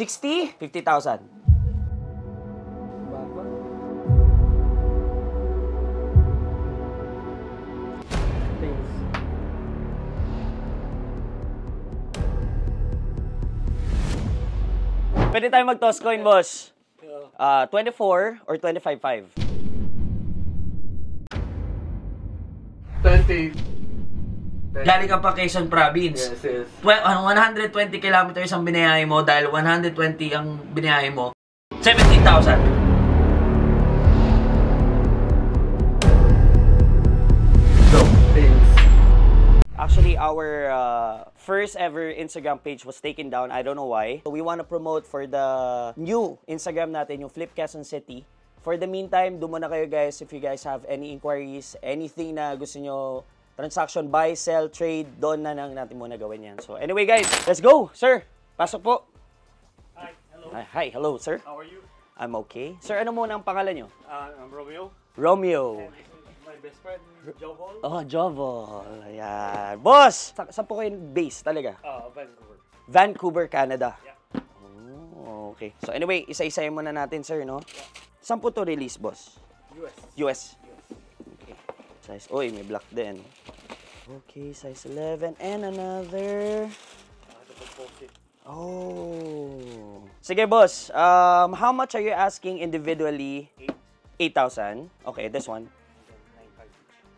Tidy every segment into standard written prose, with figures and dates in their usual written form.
60? 50,000. Baba. Tails. Pwede tayo mag-toss coin, boss. 24 or 25.5? 20. Galing ka pa Quezon Province. Yes. 120 kilometers ang binayahe mo dahil 120 ang binayahe mo. 17,000. Go. Tails. Actually, our first ever Instagram page was taken down. I don't know why. So we want to promote for the new Instagram natin, yung Flip Quezon City. For the meantime, doon muna kayo guys if you guys have any inquiries, anything na gusto nyo, transaction, buy, sell, trade, doon na lang natin muna gawin yan. So anyway guys, let's go! Sir, pasok po. Hi, hello. Hi, hello sir. How are you? I'm okay. Sir, ano muna ang pangalan nyo? I'm Romeo. Romeo. And this is my best friend, Jovol. Oh, Jovo. Ayan. Boss! Saan po kayo base talaga? Vancouver. Vancouver, Canada. Yeah. Oh, okay. So anyway, isa-isayin muna natin, sir, no? Saan po to release, boss? US. US. Okay. Size, oy, may black din. Okay, size 11. And another... Oh. Sige, boss. How much are you asking individually? 8,000. Okay, this one.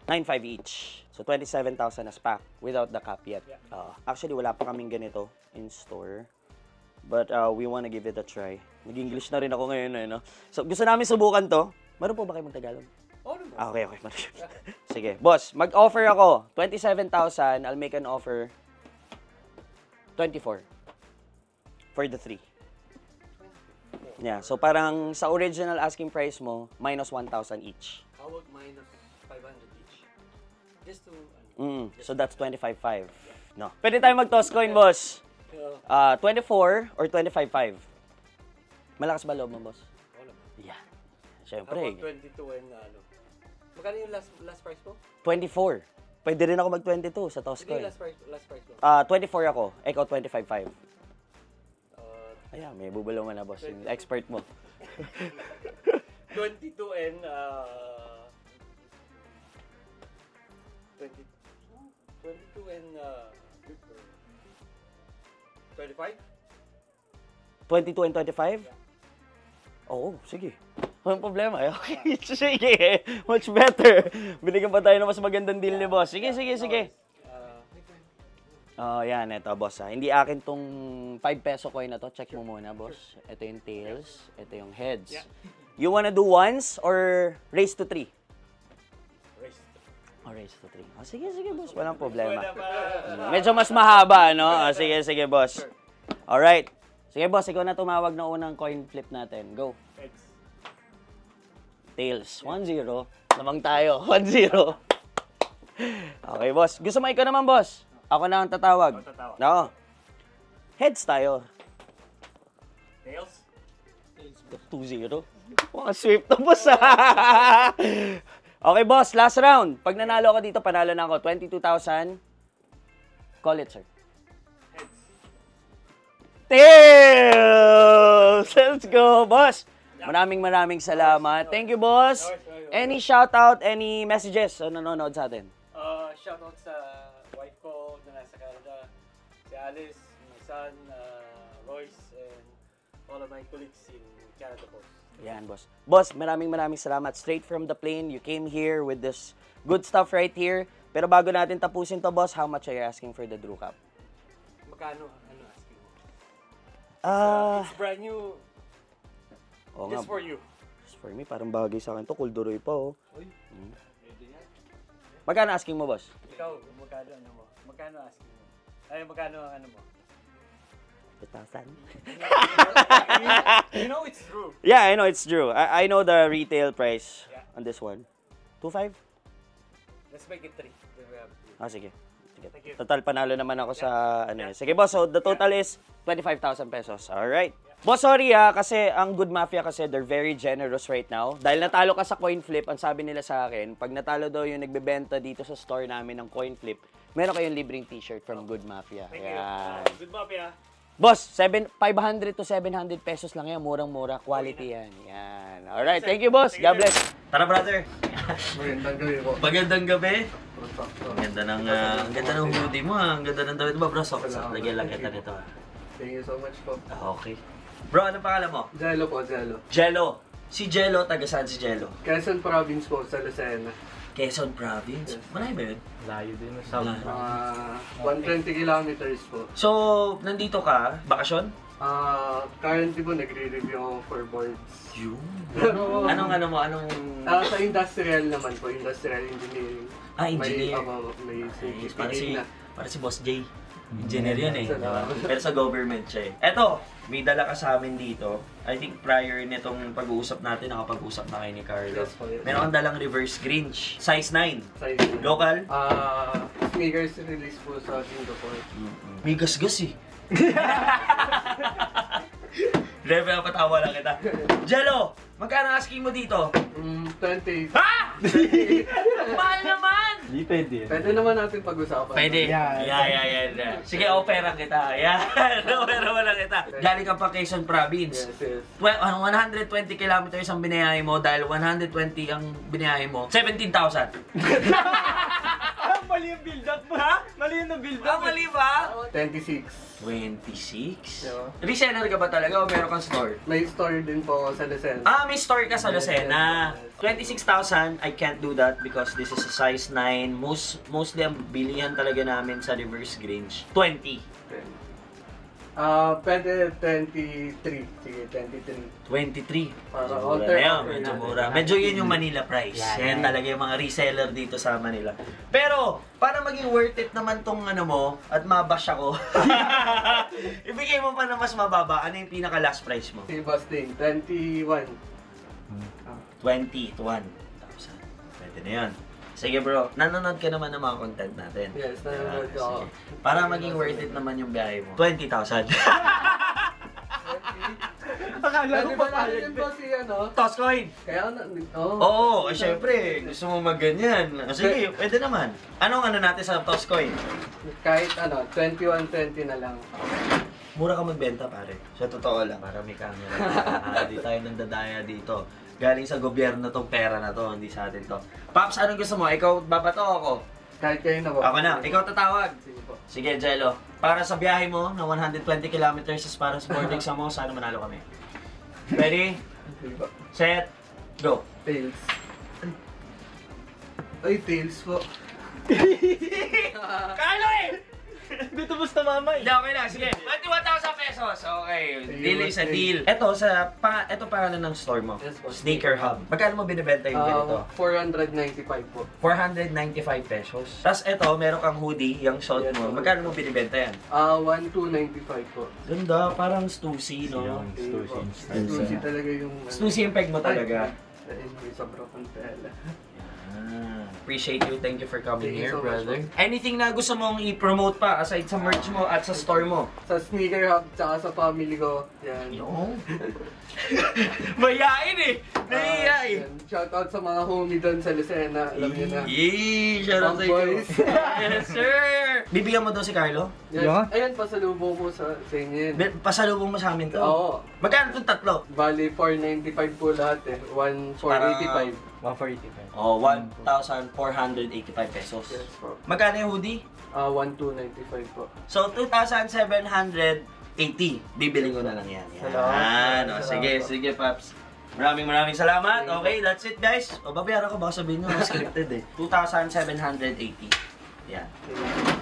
9,500 each. So, 27,000 as pack without the cap yet. Yeah. Actually, wala pa kaming ganito in store. But we wanna give it a try. Nag-English na rin ako ngayon, eh, no? So, gusto namin subukan to. Meron po ba kayo mag-Tagalog? Oh, no. Okay. Sige. Boss, mag-offer ako. 27,000. I'll make an offer. 24. For the 3. Yeah, so parang sa original asking price mo, minus 1,000 each. How about minus 500 each? Just to... So that's 25.5. No. Pwede tayo mag-toss coin, boss. 24 or 25.5. Malakas ba loob mo, boss? Wala. Yeah. How Siyempre. about 22 and ano? Magkano yung last price mo? 24. Pwede rin ako mag-22 sa toss Hindi coin. last price mo. 24 ako. Ikaw 25.5. Ayan, may bubulungan na, boss. Yung expert mo. 22 and 22 and 25? 22 and 25? Oo, sige. Walang problema. Okay, sige. Much better. Binigyan pa tayo ng mas magandang deal ni boss. Sige. Oh, yan. Ito, boss. Hindi akin tong 5 peso coin na to. Check mo muna, boss. Ito yung tails. Ito yung heads. Yeah. You wanna do ones or raise to 3? Race. Oh, raise to 3. Oh, sige, boss. Walang problema. Wala pa. Medyo mas mahaba, no? Sige, boss. Alright. Sige, boss. Ikaw na tumawag na unang coin flip natin. Go. Heads. Tails. 1-0. Lamang tayo. 1-0. Okay, boss. Gusto mo ikaw naman, boss? Ako na ang tatawag. Ako tatawag. Oo. Heads tayo. Tails. 2-0. Mga swift na, boss. Okay, boss. Last round. Pag nanalo ka dito, panalo na ako. 22,000. Call it, sir. Heads. Tails! Let's go, boss. Maraming salamat. Thank you, boss. Any shout-out, any messages sa nanonood sa atin? Shoutout sa wife ko na nasa Canada, si Alice, my son, Royce, and all of my colleagues in Canada Post. Yan, boss. Boss, maraming salamat. Straight from the plane, you came here with this good stuff right here. Pero bago natin tapusin to, boss, how much are you asking for the Drew Cup? Magkano? Ano asking mo? It's brand new. Oo Just nga. for you. Just for me, parang bagay sa akin to. Kulduroy pa, oh. Uy, pwede yan. Magkano asking mo, boss? Ikaw, magkano ano mo? Magkano asking mo? Ay, magkano ang ano mo? 2,000? You know it's true. Yeah, I know it's true. I know the retail price on this one. 2,500? Let's make it 3. Then we have 3. Sige. Thank you. Total, panalo naman ako sa ano. Sige, boss. So, the total is 25,000 pesos. Alright. Boss, sorry kasi ang Good Mafia kasi they're very generous right now. Dahil natalo ka sa coin flip, ang sabi nila sa akin, pag natalo daw yung nagbebenta dito sa store namin ng coin flip, meron kayong libreng t-shirt from Good Mafia. Thank you. Yan. Good Mafia. Boss, 500 to 700 pesos lang yan. Murang-mura. Quality yan. Yan. Alright, thank you, boss. God bless. Tara, brother. Magandang gabi po. Magandang gabi. Ang ganda ng hoodie mo, Ang ganda ng damit mo, bro. So, lagyan lang kita nito. Thank you so much po. Okay. Bro, ano pangalan mo? Jello po, Jello. Jello. Si Jello, taga saan si Jello? Quezon Province po, sa Lucena. Quezon Province. Malayo ba yun? Layo din na South. 120 kilometers po. So, nandito ka, bakasyon? Currently po, nagre-review ako for boards. Yun. Pero, Anong... sa industrial naman po, industrial engineering. engineer. May Nice. certificate na. Para si Boss J. Engineer yan eh. Salamat. Diba? Pero sa government siya eh. Eto, may dala ka sa amin dito. I think prior nitong pag-uusap natin, nakapag-usap na kayo ni Carlo. Yes po, yes. Meron kang dalang reverse Grinch. Size 9. Size na. Local? Sneakers release po sa Singapore. May gasgas eh. Rebe, patawa lang kita. Jello, magkano asking mo dito? 20. Ha? Mahal naman! Hindi pwede. Pwede naman natin pag-usapan. Pwede. Yeah. Sige, opera kita. Yan. Opera mo lang kita. Galing ka pa Quezon Province. Yes. 120 kilometers ang binayahe mo dahil 120 ang binayahe mo. 17,000. Mali yung build-up mo. Ha? Mali yung build-up. Mali ba? 26. 26? Yeah. Reseller ka ba talaga o meron kang store? May store din po ako sa Lucena. May store ka sa Lucena. 26,000, I can't do that because this is a size 9. Mostly ang bilihan talaga namin sa reverse Grinch. 20. Pwede 23. Sige, 23. 23. Para Medyo mura alter na yan, offer medyo natin. mura. Medyo yun yung Manila price. Yan talaga yung mga reseller dito sa Manila. Pero, para maging worth it naman tong ano mo, at mabash ako, ibigay mo pa na mas mababa, ano yung pinaka last price mo? Si Basting, 21. 21,000. Pwede na yan. Sige bro, nanonood ka naman ng mga content natin. Yes, nanonood ako. Sige. Para maging worth it naman yung biyahe mo. 20,000. Akala Pwede ba natin po si ano? Toss coin! Kaya na, Oo, syempre. Gusto mo magganyan. Sige, pwede naman. Anong ano natin sa toss coin? Kahit ano, 21-20 na lang. Mura ka magbenta pare. Sa totoo lang. Para may camera. Di tayo nandadaya dito. Galing sa gobyerno tong pera na to, hindi sa atin to. Paps, anong gusto mo? Ikaw babato o ako? Kahit kayo na po. Ako na. Ikaw tatawag. Sige po. Sige, Jello. Para sa biyahe mo na 120 kilometers as para sa board exam mo, sana manalo kami. Ready? Sige po. Set, go. Tails. Ay, tails po. Carlo eh! Dito basta mama eh. Hindi, okay lang. Sige. 21,000 pesos. Okay. Deal is a deal. Ito, ito pangalan ng store mo. Yes, po. Sneaker Hub. Magkano mo binibenta yung ganito? 495 po. 495 pesos. Tapos ito, meron kang hoodie, yung short Yes, mo. po. Magkano mo binibenta yan? 1295 po. Ganda, parang Stussy, no? Stussy talaga yung... Stussy yung peg mo talaga. Dahil may sobrang pantela. Appreciate you. Thank you for coming Thank you here, so much, brother. Anything na gusto mong i-promote pa aside sa merch mo at sa store mo? Sa Sneaker Hub, tsaka sa family ko. Yan. Yung? Mayain eh! Nahiya eh! Yan. Shoutout sa mga homie doon sa Lucena. Alam niyo na. Yee! Shout out sa iyo. Boys. Yes, sir! Bibigyan mo daw si Carlo? Yan. Yeah. Ayan, pasalubong ko sa inyo yun. Pasalubong mo sa amin to. Oo. Magkano itong tatlo? Bali, 495 po lahat eh. 1485. 145. Oh, 1,485 pesos. Yes po. Magkano yung hoodie? 1295 po. So, 2,780. Bibili ko na lang yan. Yan. Salamat. O, Salamat sige, po. sige, Paps. Maraming salamat. Thank you. Okay, that's it, guys. O, babayaran ko. Baka sabihin nyo, scripted eh. 2,780. Yan.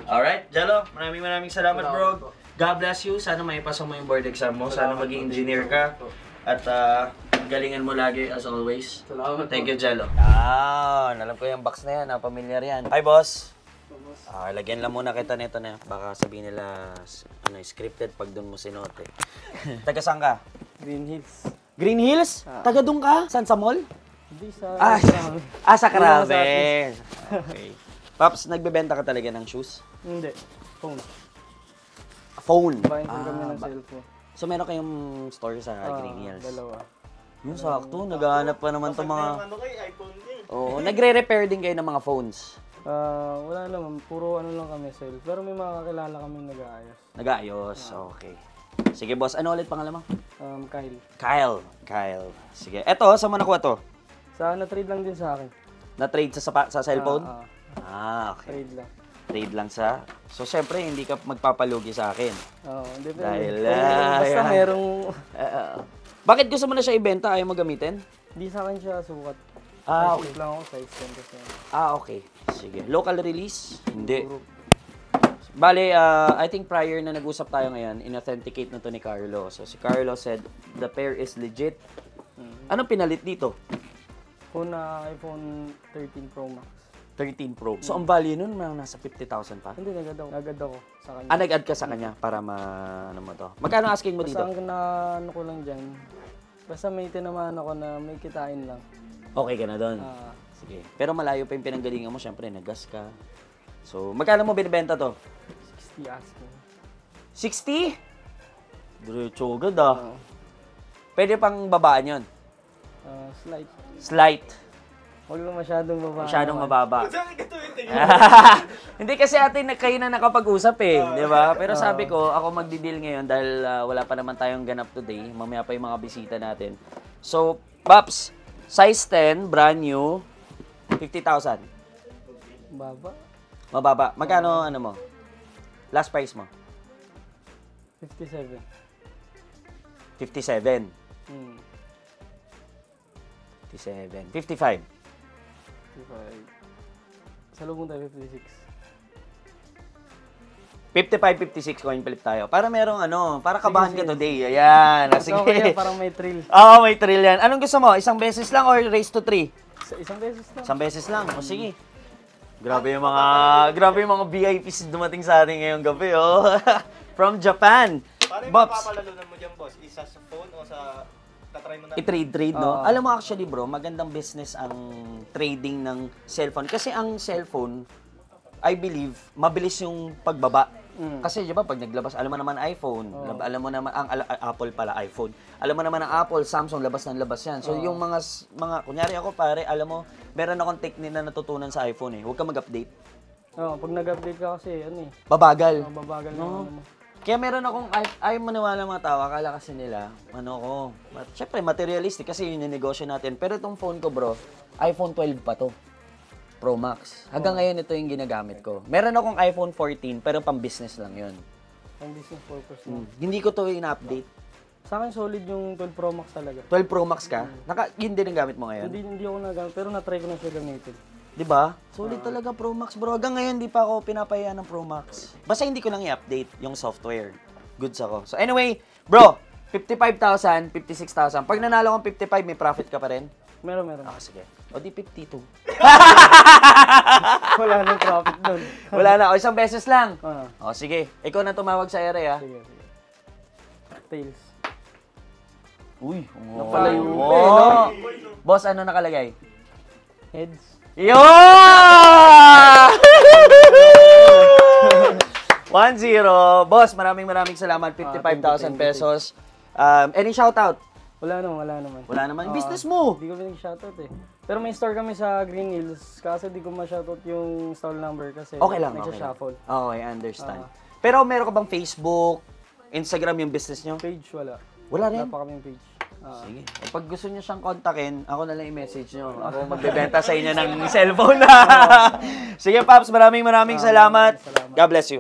Alright, Jello. Maraming salamat, bro. God bless you. Sana maipasa mo yung board exam mo. Sana Salamat maging po. engineer ka. At galingan mo lagi as always. Salamat Thank po. you, Jello. Alam ko yung box na yan. Pamilyar yan. Hi, boss. Lagyan lang muna kita nito na. Baka sabihin nila scripted pag doon mo sinuot eh. Taga saan ka? Green Hills. Green Hills? Taga doon ka? Saan sa mall? Hindi sa... Sa Caravel. Okay. Paps, nagbebenta ka talaga ng shoes? Hindi. Phone. Phone? Bayan ko kami ng cellphone. So meron kayong store sa Green Hills? Dalawa. Yung sakto, naghahanap pa naman itong mga... Ano kayo? iPhone din. Oo, nagre-repair din kayo ng mga phones. Wala naman. Puro ano lang kami sale. Pero may mga kakilala kami nag-aayos. Nag-aayos, okay. Sige, boss. Ano ulit pangalan mo? Kyle. Kyle. Sige. Eto, saan mo nakuha to? Na-trade lang din sa akin. Na-trade sa cellphone? Okay. Trade lang. Trade lang sa... So, syempre, hindi ka magpapalugi sa akin. Oo, depende. Dahil, Basta merong... Bakit gusto mo na siya ibenta? Ayaw mo gamitin? Di sa akin siya sukat. Okay. Size lang ako, size 10 kasi. Okay. Sige. Local release? Hindi. Bale, I think prior na nag-usap tayo ngayon, in-authenticate na to ni Carlo. So, si Carlo said, the pair is legit. Anong pinalit dito? Phone na iPhone 13 Pro Max. 13 Pro. So, ang value nun, nasa 50,000 pa? Hindi, nagad ako sa kanya. Nag-add ka sa kanya para ano mo to. Magkano asking mo dito? Basta ang ano ko lang dyan, basta may tinamaan ako na may kitain lang. Okay ka na doon? Sige. Pero malayo pa yung pinanggalingan mo, syempre, nag-gas ka. So, magkano mo binibenta to? 60 asking. 60? Diretso agad Pwede pang babaan yun? Slight. Slight. Huwag lang masyadong baba. Masyadong mababa. Hindi kasi atin kayo na nakapag-usap di ba? Pero sabi ko, ako magdi-deal ngayon dahil wala pa naman tayong ganap today. Mamaya pa yung mga bisita natin. So, Paps, size 10, brand new, 50,000. Baba. Mababa. Magkano ano mo? Last price mo? 57. 57. 57. 55. 55. Sa lubong tayo, 56. 55, 56 coin flip tayo. Para merong para kabahan ka today. Ayan. Sige. Okay, parang may thrill. May thrill yan. Anong gusto mo? Isang beses lang or raise to 3? Isang beses lang. Isang beses lang. O sige. Grabe yung mga VIPs dumating sa atin ngayong gabi, From Japan. Paano yung Bobs, papapalalunan mo dyan, boss? Isa sa phone o sa... Tatry mo na? i-trade, no? Alam mo actually, bro, magandang business ang trading ng cellphone. Kasi ang cellphone, I believe, mabilis yung pagbaba. Kasi, di ba, pag naglabas, alam mo naman iPhone, alam mo naman, Apple pala, iPhone. Alam mo naman ang Apple, Samsung, labas ng labas yan. So, yung mga, kunyari ako, pare, alam mo, meron akong technique na natutunan sa iPhone, Huwag ka mag-update. Pag nag-update ka kasi, Babagal. babagal na mo. Kaya meron akong, ayaw maniwala mga tao, akala kasi nila, syempre materialistic kasi yun yung negosyo natin. Pero itong phone ko, bro, iPhone 12 pa to. Pro Max. Hanggang ngayon ito yung ginagamit ko. Meron akong iPhone 14, pero pang business lang yun. Pang business purpose lang. Hindi ko to ina-update. Sa akin, solid yung 12 Pro Max talaga. 12 Pro Max ka? Yun din ang gamit mo ngayon? Hindi ako nagamit, pero na-try ko na siya gamitin. Diba? Solid talaga Pro Max, bro. Hanggang ngayon, di pa ako pinapahiya ng Pro Max. Basta hindi ko lang i-update yung software. Goods ako. So anyway, bro, 55,000, 56,000. Pag nanalo kang 55, may profit ka pa rin? Meron. Sige. O di 52. Wala nang profit doon. Wala na. O isang beses lang. O sige. Ikaw na tumawag sa ere, Sige. Tails. Uy. Napalayo pa no? Boss, ano nakalagay? Heads. Yo! 1-0. Boss, maraming salamat. 55,000 pesos. Any shoutout? Wala naman. Wala naman. Business mo. Hindi ko pinag-shoutout Pero may store kami sa Green Hills. Kaso di ko ma-shoutout yung stall number kasi Okay lang. nagsha-shuffle. Okay, I understand. Pero meron ka bang Facebook, Instagram yung business nyo? Page, wala. Wala rin? Wala pa kaming page. Sige. Pag gusto nyo siyang kontakin, ako na lang i-message nyo. Ako magbebenta sa inyo ng cellphone. Sige, Paps. Maraming salamat. God bless you.